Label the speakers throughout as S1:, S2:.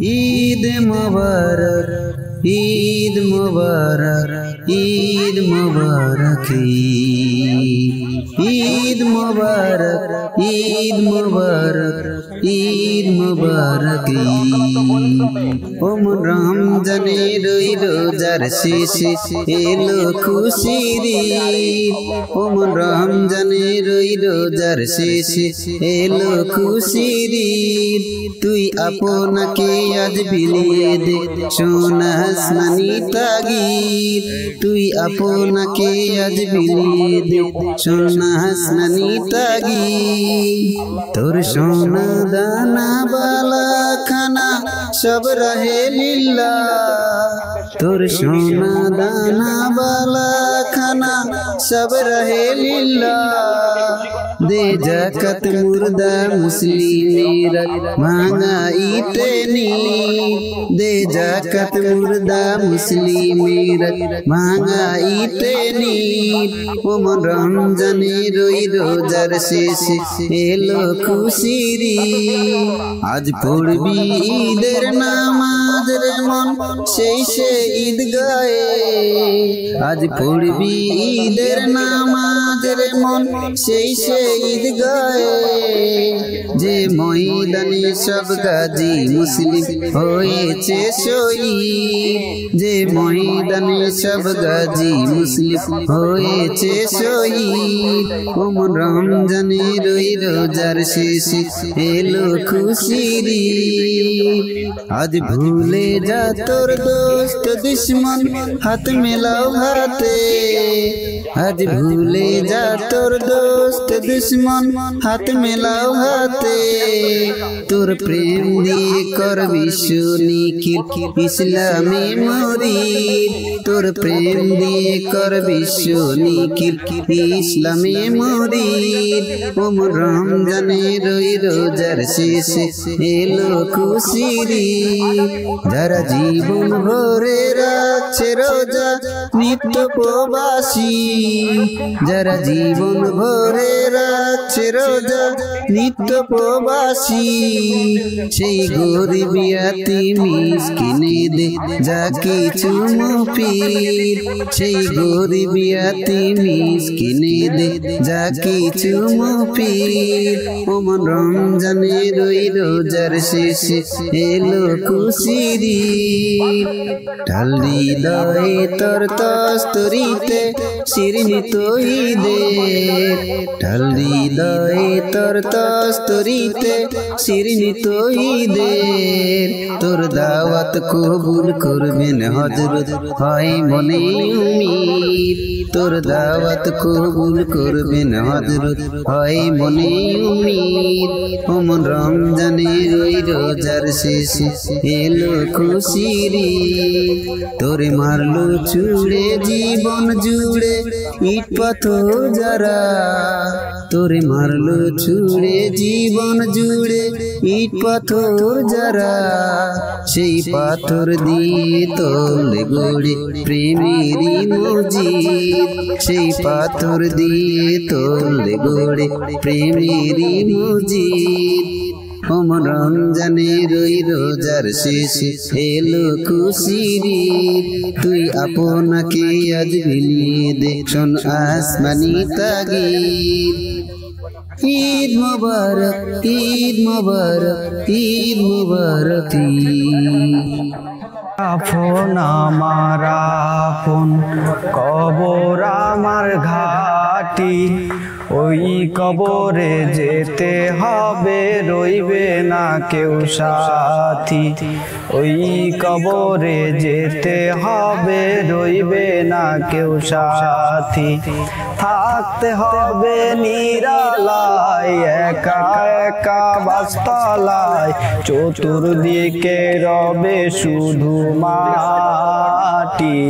S1: ईद मुबारक, ईद मुबारक, ईद मुबारक, ईद मुबारक, ईद मुबारक, ईद मुबारक। ओमन रमजाনের ওই রোজার শেষে এলো খুশির ঈদ। ওমন রমজানের ওই রোজার শেষে এলো খুশির ঈদ। তুই আপনাকে আজ বিলিয়ে দে সোনা আসমানি তাগিদ। তুই আপনাকে আজ বিলিয়ে দে সোনা আসমানি তাগিদ। তোর সোনা দানা বালা খানা সব রহে লিল্লাহ। তোর সোনা দানা বালা খানা সব রহে লিল্লাহ। दे जाकत मुर्दा मुस्लिमेरा महंगाईते नी। दे जाकत मुर्दा मुस्लिमेरा महंगाईते नी। ओमन रमजाনের ওই রোজার শেষে এলো খুশির ঈদ। আজ পড়বি ঈদের নামাজ রে মন সেই সে ঈদগাহে। আজ পড়বি ঈদের নামাজ রে মন সেই সে ঈদগাহে। যে ময়দানে সব গাজী মুসলিম হয়েছে শহীদ। যে ময়দানে সব গাজী মুসলিম হয়েছে শহীদ। ওমন রমজানের ওই রোজার শেষে এলো খুশির ঈদ। আজ ভুলে যা তোর দোস্ত দুশ্মন হাত মেলাও হাতে। আজ ভুলে যা তোর দোস্ত দুশ্মন হাত মেলাও হাতে। তোর প্রেম দিয়ে করবি সুনিখিল ইসলামে মুরিদ। তোর প্রেম দিয়ে করবি সুনিখিল ইসলামে মুরিদ। ওমন রমজানের ওই রোজার শেষে এলো খুশির ঈদ। যারা জীবন ভরে রাখছে রোজা নিত্য প্রবাসী। যারা জীবন ভরে রাখছে রোজা নিত্য প্রবাসী। সেই গরিব ইয়াতীম মিসকিনে দে যা কিছু মুফিদ। সেই গরিব ইয়াতীম মিসকিনে দে যা কিছু মুফিদ। ওমন রমজানের ওই রোজার শেষে এলো খুশির ঈদ। ঢাল হৃদয়ে তোর তস্তরিতে শিরনি তৌহিদের। ঢাল হৃদয়ে তোর তস্তরিতে শিরনি তৌহিদের। তোর দাওয়াত কবুল করবেন হযরত হয় মনে উম্মীদ। তোর দাওয়াত কবুল করবেন হযরত হয় মনে উম্মীদ। ওমন রমজানের ওই রোজার শেষে এলো খুশির ঈদ। তোরে মারলো ছুড়ে জীবন জুড়ে ইট পাথর যারা। তোরে মারলো ছুড়ে জীবন জুড়ে ইট পাথর যারা। সেই পাথর দিয়ে তোলে গড়ে প্রেমেরই মসজিদ। সেই পাথর দিয়ে তোলে গড়ে প্রেমেরই মসজিদ। ওমন রমজানের ওই রোজার শেষে এলো খুশির ঈদ। তুই আপনাকে আজ বিলিয়ে দে শোন আসমানি তাগিদ। ঈদ মুবারক, ঈদ মুবারক, ঈদ মুবারক।
S2: আপন আমার আপন কবর আমার ঘাটি। ওই কবরে যেতে হবে রইবে না কেউ সাথী। ওই কবরে যেতে হবে রইবে না কেউ সাথী। থাকতে হবে নিরালায় একা একা বাসতলায়। চতুর্দিকে রবে শুধু মাটি।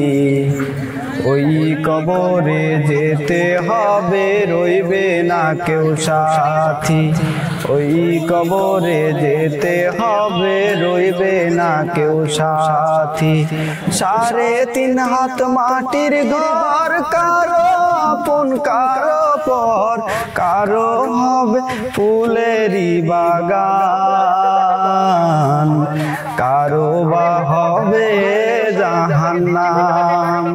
S2: ওই কবরে যেতে হবে রইবে না কেউ সাথী। ওই কবরে যেতে হবে রইবে না কেউ সাথী। 3.5 হাত মাটির ঘর কারো আপন কারো পর, কারো হবে ফুলেরই বাগান। কারো বা হবে জাহান্নাম।